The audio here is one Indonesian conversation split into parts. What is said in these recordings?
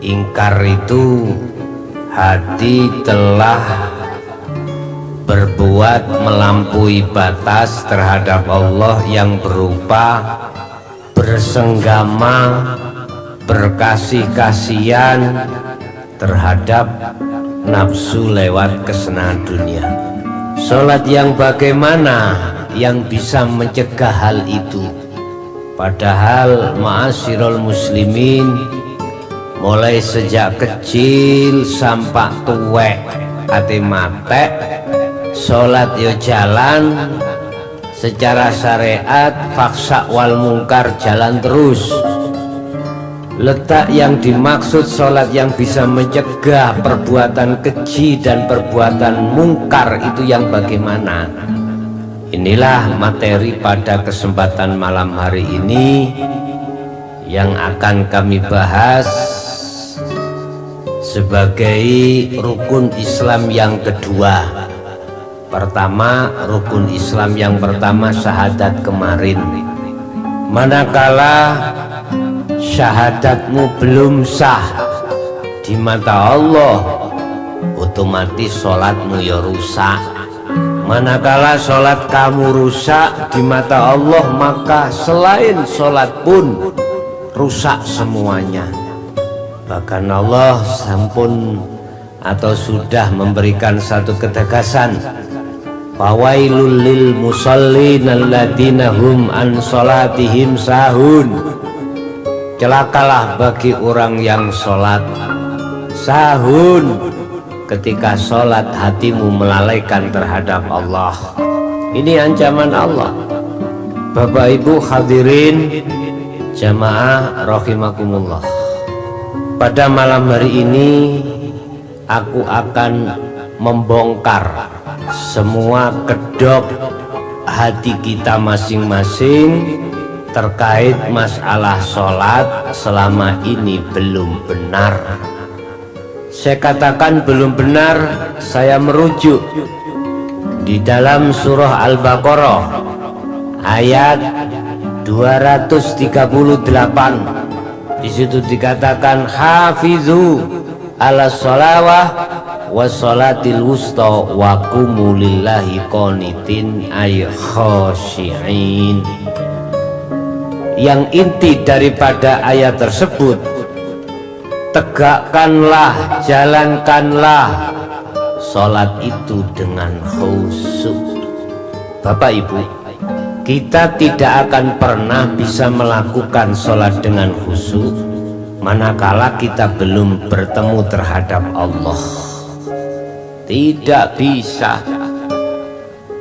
Ingkar itu hati telah berbuat melampaui batas terhadap Allah yang berupa bersenggama, berkasih-kasihan terhadap nafsu lewat kesenangan dunia. Sholat yang bagaimana yang bisa mencegah hal itu? Padahal ma'asyiral muslimin, mulai sejak kecil sampai tuwek ate matek, sholat yo jalan secara syariat, faksa wal mungkar jalan terus. Letak yang dimaksud sholat yang bisa mencegah perbuatan keji dan perbuatan mungkar itu yang bagaimana? Inilah materi pada kesempatan malam hari ini yang akan kami bahas sebagai rukun Islam yang kedua. Pertama, rukun Islam yang pertama syahadat kemarin. Manakala syahadatmu belum sah di mata Allah, otomatis sholatmu ya rusak. Manakala sholat kamu rusak di mata Allah, maka selain sholat pun rusak semuanya. Bahkan Allah sampun atau sudah memberikan satu ketegasan, fawailul lil musallin alladzina hum an sholatihim sahun. Celakalah bagi orang yang sholat sahun, ketika sholat hatimu melalaikan terhadap Allah. Ini ancaman Allah. Bapak Ibu hadirin jamaah rahimakumullah, pada malam hari ini aku akan membongkar semua kedok hati kita masing-masing terkait masalah sholat selama ini belum benar. Saya katakan belum benar, saya merujuk di dalam surah Al-Baqarah ayat 238. Di situ dikatakan hafizu ala sholawah wassolatil wusta wa qumu lillahi qanitin ay khashi'in. Yang inti daripada ayat tersebut, tegakkanlah, jalankanlah sholat itu dengan khusyuk. Bapak Ibu, kita tidak akan pernah bisa melakukan sholat dengan khusyuk manakala kita belum bertemu terhadap Allah. Tidak bisa.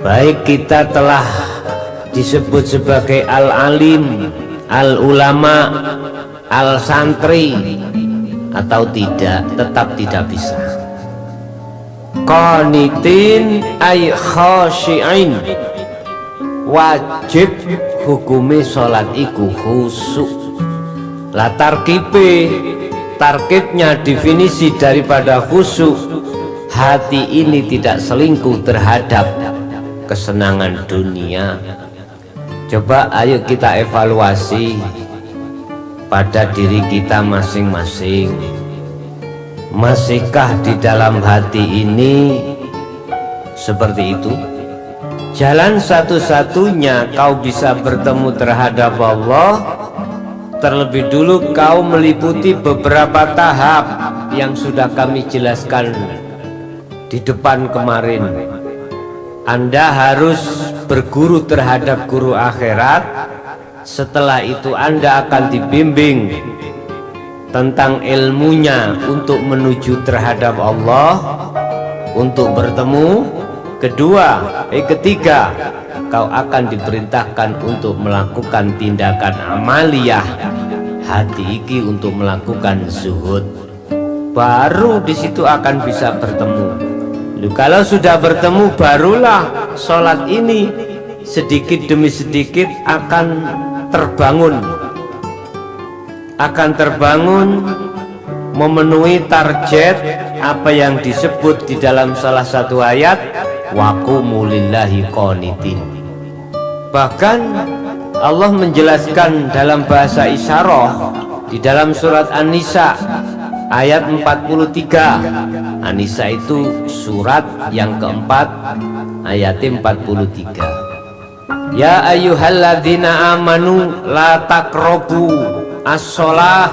Baik kita telah disebut sebagai al-alim, al-ulama, al-santri atau tidak, tetap tidak bisa. Qanitin ay khashi'in, wajib hukumi sholat iku khusyuk. Lah tarkibnya definisi daripada khusyuk, hati ini tidak selingkuh terhadap kesenangan dunia. Coba ayo kita evaluasi pada diri kita masing-masing. Masihkah di dalam hati ini seperti itu? Jalan satu-satunya kau bisa bertemu terhadap Allah, terlebih dulu kau meliputi beberapa tahap yang sudah kami jelaskan di depan kemarin. Anda harus berguru terhadap guru akhirat. Setelah itu Anda akan dibimbing tentang ilmunya untuk menuju terhadap Allah, untuk bertemu. Ketiga, kau akan diperintahkan untuk melakukan tindakan amaliyah hati iki untuk melakukan zuhud. Baru di situ akan bisa bertemu. Kalau sudah bertemu, barulah sholat ini sedikit demi sedikit akan terbangun, memenuhi target apa yang disebut di dalam salah satu ayat wa qumu lillahi qanitin. Bahkan Allah menjelaskan dalam bahasa isyarah di dalam surat An-Nisa ayat 43. An-Nisa itu surat yang keempat, ayat 43. Ya ayyuhalladzina amanu la taqrabu as-shalah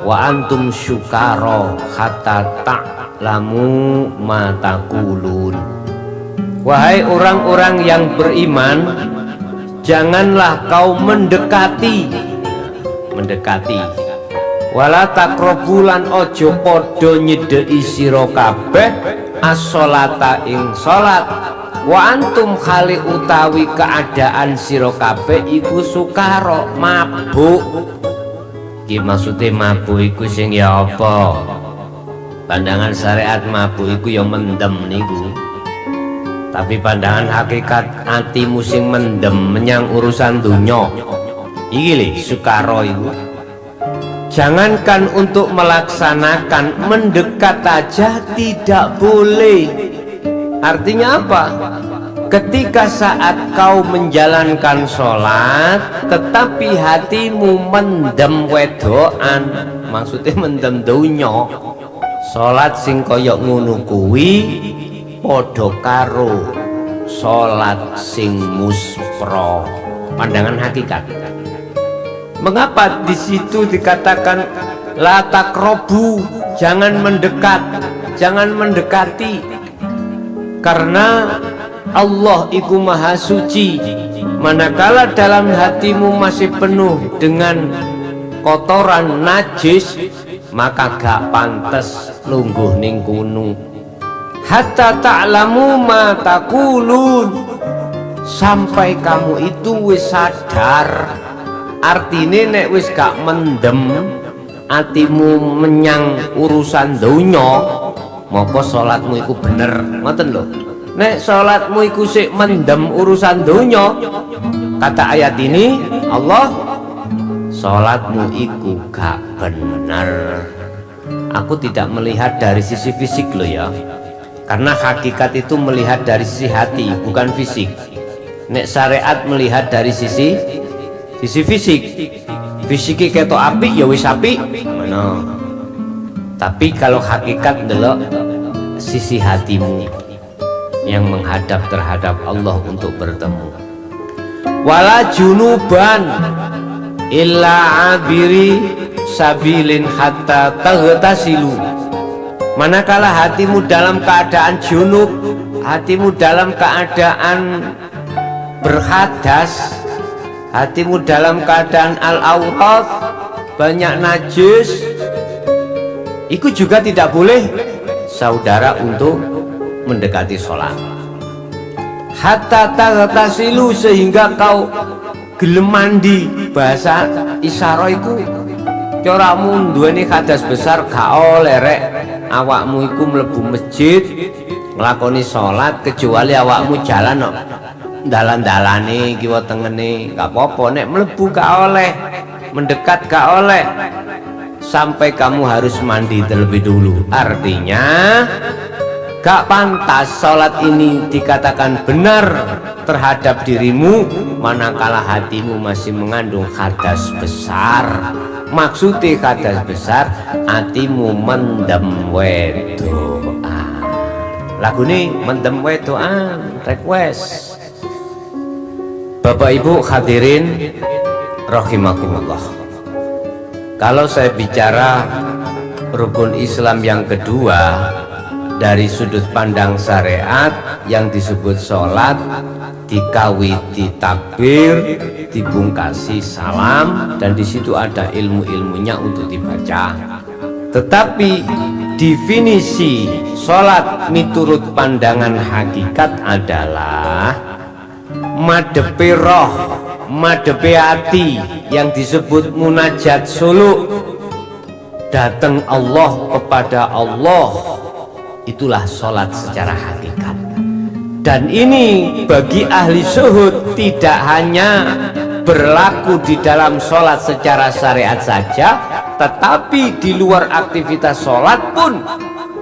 wa antum syukara hatta ta'lamu ma taqulun. Wahai orang-orang yang beriman, janganlah kau mendekati wala taqrabulan ojo podo nyedeki sira kabeh as-sholata ing salat wa antum khali utawi keadaan sira kabeh iku sukara mabuk. Ki maksude mabuk iku sing ya apa? Pandangan syariat mabuk iku ya mendem niku. Tapi pandangan hakikat atimu sing mendem menyang urusan dunya iki lho sukara iku. Jangankan untuk melaksanakan, mendekat aja tidak boleh. Artinya apa? Ketika saat kau menjalankan sholat tetapi hatimu mendem wedoan, maksudnya mendem dunya, sholat sing koyok ngono kuwi padha karo sholat sing muspro. Pandangan hakikat. Mengapa di situ dikatakan la taqrabu, jangan mendekat, jangan mendekati? Karena Allah iku maha suci. Manakala dalam hatimu masih penuh dengan kotoran najis, maka gak pantes lungguh ning kono. Hatta ta'lamu ma taqulun, sampai kamu itu wis sadar. Artine nek wis gak mendem atimu menyang urusan donya, moko salatmu iku bener. Ngoten lho. Nek salatmu iku sik mendem urusan donya, kata ayat ini Allah, salatmu iku gak bener. Aku tidak melihat dari sisi fisik loh ya. Karena hakikat itu melihat dari sisi hati, bukan fisik. Nek syariat melihat dari sisi fisik. Fisiknya ketok api ya wis api mana. Tapi kalau hakikat ndelok sisi hatimu yang menghadap terhadap Allah untuk bertemu. Wala junuban illa abiri sabilin hatta taghtasilu. Manakala hatimu dalam keadaan junub, hatimu dalam keadaan berhadas, hatimu dalam keadaan al-aurat, banyak najis, itu juga tidak boleh saudara untuk mendekati sholat. Hatta taghtasilu, sehingga kau gelem mandi. Bahasa isyarah iku coramu duweni hadas besar gak oleh rek awakmu iku mlebu masjid nglakoni sholat kecuali awakmu jalan no dalan-dalane kiwa tengene gak apa-apa. Nek mlebu gak oleh, mendekat gak oleh, sampai kamu harus mandi terlebih dulu. Artinya gak pantas sholat ini dikatakan benar terhadap dirimu manakala hatimu masih mengandung hadas besar. Maksudnya hadas besar, hatimu mendem wedoan. Lagu ini mendem wedoan, request. Bapak Ibu hadirin rahimakumullah. Kalau saya bicara rukun Islam yang kedua dari sudut pandang syariat, yang disebut sholat dikawiti takbir, dibungkasi salam, dan di situ ada ilmu-ilmunya untuk dibaca. Tetapi definisi sholat miturut pandangan hakikat adalah madepe roh, madepe hati, yang disebut munajat suluk, datang Allah kepada Allah. Itulah sholat secara hakikat. Dan ini bagi ahli zuhud tidak hanya berlaku di dalam sholat secara syariat saja, tetapi di luar aktivitas sholat pun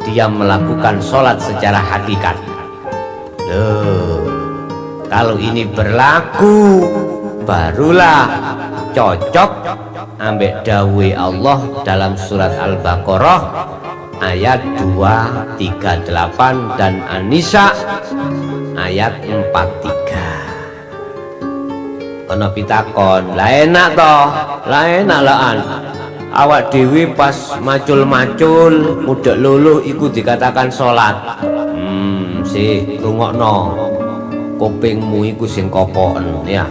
dia melakukan sholat secara hakikat. Loh, kalau ini berlaku, barulah cocok ambek dawe Allah dalam surat Al-Baqarah ayat 238 dan An-Nisa ayat 43. Ana pitakon, lah enak toh, lah enak laan. Awak dewi pas macul-macul mudek luluh iku dikatakan salat. Rungokno. Kupingmu iku sing kokoken ya.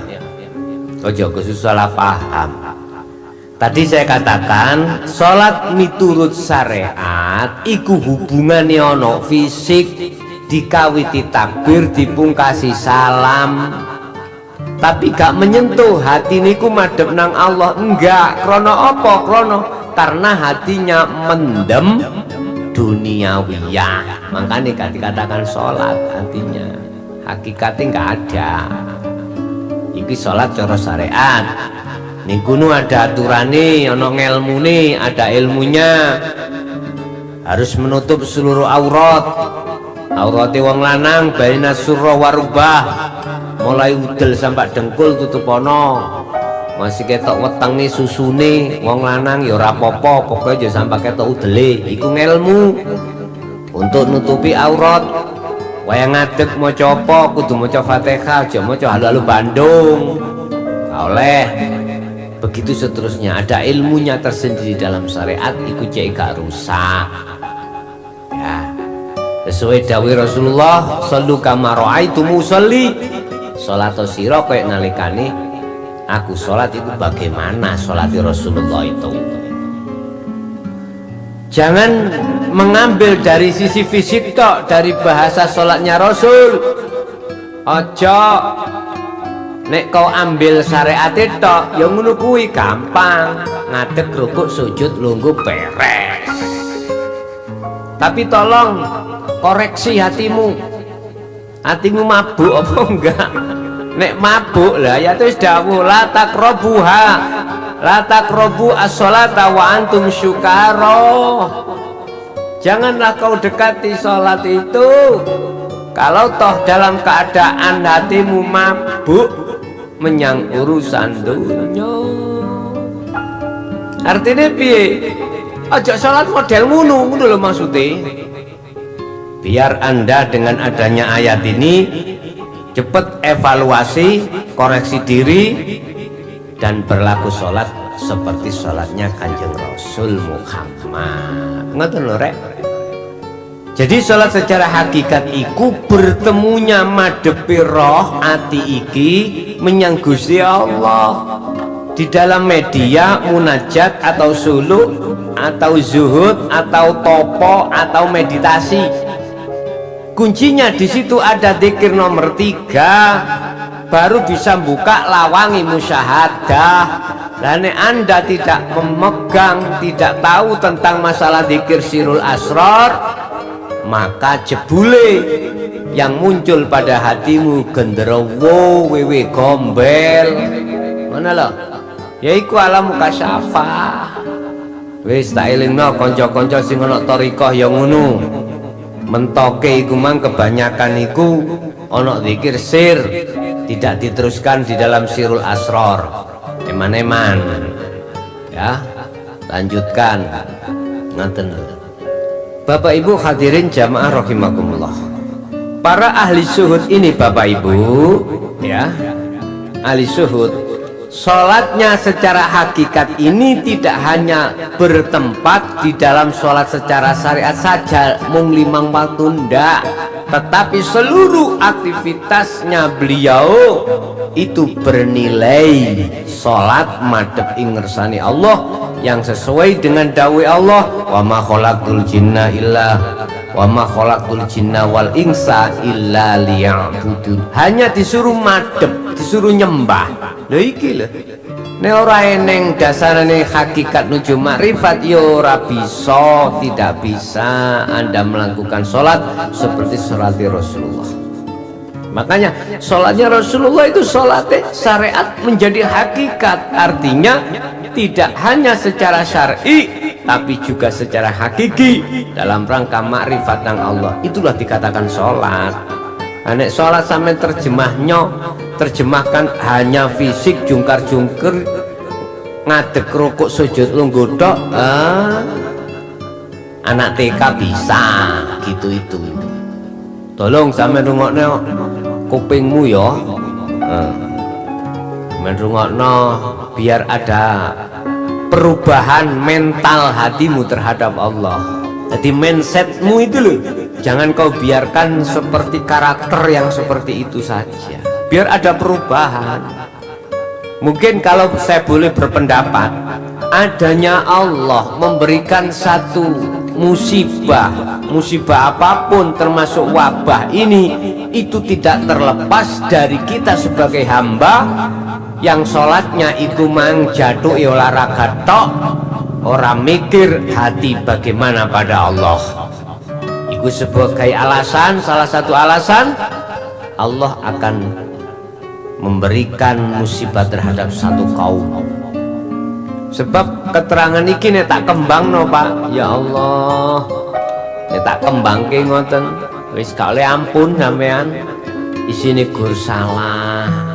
Aja kesusalah paham. Tadi saya katakan salat miturut syariat iku hubungane ana fisik, dikawiti takbir, dipungkasi salam. Tapi gak menyentuh hati niku madhep nang Allah, enggak. Krono apa? Krono karena hatinya mendem duniawiyah. Makanya gak dikatakan sholat hatinya. Hakikatnya nggak ada. Iki sholat cara syariat. Ning kuno ada aturane, ana ngelmune, ada ilmunya. Harus menutup seluruh aurat. Aurate wong lanang baina surra warubah. Mulai udel sampai dengkul tutup ono. Masih ketok wetengi susune wong lanang ya ora apa-apa, pokoke aja sampai ketok udele. Iku ngelmu untuk nutupi aurat. Wayang ngadeg maca apa kudu maca Fatihah, aja maca halu-halu Bandung. Oleh begitu seterusnya, ada ilmunya tersendiri dalam syariat, iku cek gak rusak. Ya. Sesuai dawuh Rasulullah, sallu kama ra'aitumuni sholli. Salat sira koyo nalikane aku salat itu bagaimana salat Rasulullah itu. Jangan mengambil dari sisi fisik tok, dari bahasa sholatnya Rasul. Ojo nek kau ambil syariat tok, yang ngono kuwi gampang, ngadeg rukuk sujud lungguh beres. Tapi tolong koreksi hatimu. Hatimu mabuk apa enggak? Nek mabuk lah ya terus dawuh la taqrabuha. La taqrabu as-sholata wa antum syukara. Janganlah kau dekati sholat itu kalau toh dalam keadaan hatimu mabuk menyang urusan dunia. Artinya piye? Aja sholat model ngono lho maksudnya. Biar Anda dengan adanya ayat ini cepat evaluasi, koreksi diri, dan berlaku sholat seperti sholatnya Kanjeng Rasul Muhammad. Ngoten lho rek. Jadi sholat secara hakikat iku bertemunya madhepi roh ati iki menyang Gusti Allah. Di dalam media munajat atau suluk atau zuhud atau topo atau meditasi. Kuncinya di situ ada zikir nomor 3. Baru bisa buka lawangi musyahadah. Dan Anda tidak memegang, tidak tahu tentang masalah zikir sirul asrar, maka jebule yang muncul pada hatimu genderowo, wewe gombel. Mana lo? Yaiku alam mukasyafah. Wis tak elingno kanca-kanca sing ana thariqah ya ngono. Mentoke iku mang kebanyakan iku ana zikir sir, tidak diteruskan di dalam sirul asrar. Eman-eman ya, lanjutkan. Ngaten. Bapak Ibu hadirin jamaah rahimakumullah. Para ahli syuhud ini Bapak Ibu ya, ahli syuhud, sholatnya secara hakikat ini tidak hanya bertempat di dalam sholat secara syariat saja mung 5 waktu ndak, tetapi seluruh aktivitasnya beliau itu bernilai sholat madhep ing ngersani Allah yang sesuai dengan dawuh Allah, wa ma khalaqtul jinna wal insa illa liya'budun. Hanya disuruh madhep, disuruh nyembah. Lha iki lho. Nek ora eneng dasarane hakikat nuju makrifat ya ora bisa, tidak bisa Anda melakukan sholat seperti sholat Rasulullah. Makanya sholatnya Rasulullah itu sholatnya syariat menjadi hakikat. Artinya tidak hanya secara syar'i tapi juga secara hakiki dalam rangka makrifat nang Allah. Itulah dikatakan sholat. Nek sholat sampai terjemahkan hanya fisik jungkar-jungkir ngadeg rukuk sujud lungguh tok, anak TK bisa gitu itu. Tolong sampean rungokno kupingmu ya. Merungokno biar ada perubahan mental hatimu terhadap Allah. Jadi mindsetmu itu loh, jangan kau biarkan seperti karakter yang seperti itu saja. Biar ada perubahan. Mungkin kalau saya boleh berpendapat, adanya Allah memberikan satu musibah apapun termasuk wabah ini, itu tidak terlepas dari kita sebagai hamba yang sholatnya itu mang jatuh olahraga tok, orang mikir hati bagaimana pada Allah. Itu sebagai alasan, salah satu alasan Allah akan memberikan musibah terhadap satu kaum. Sebab keterangan iki nek tak kembang no Pak, ya Allah, nek tak kembang ke ngoten wis gak oleh ampun sampean, isine gur salah,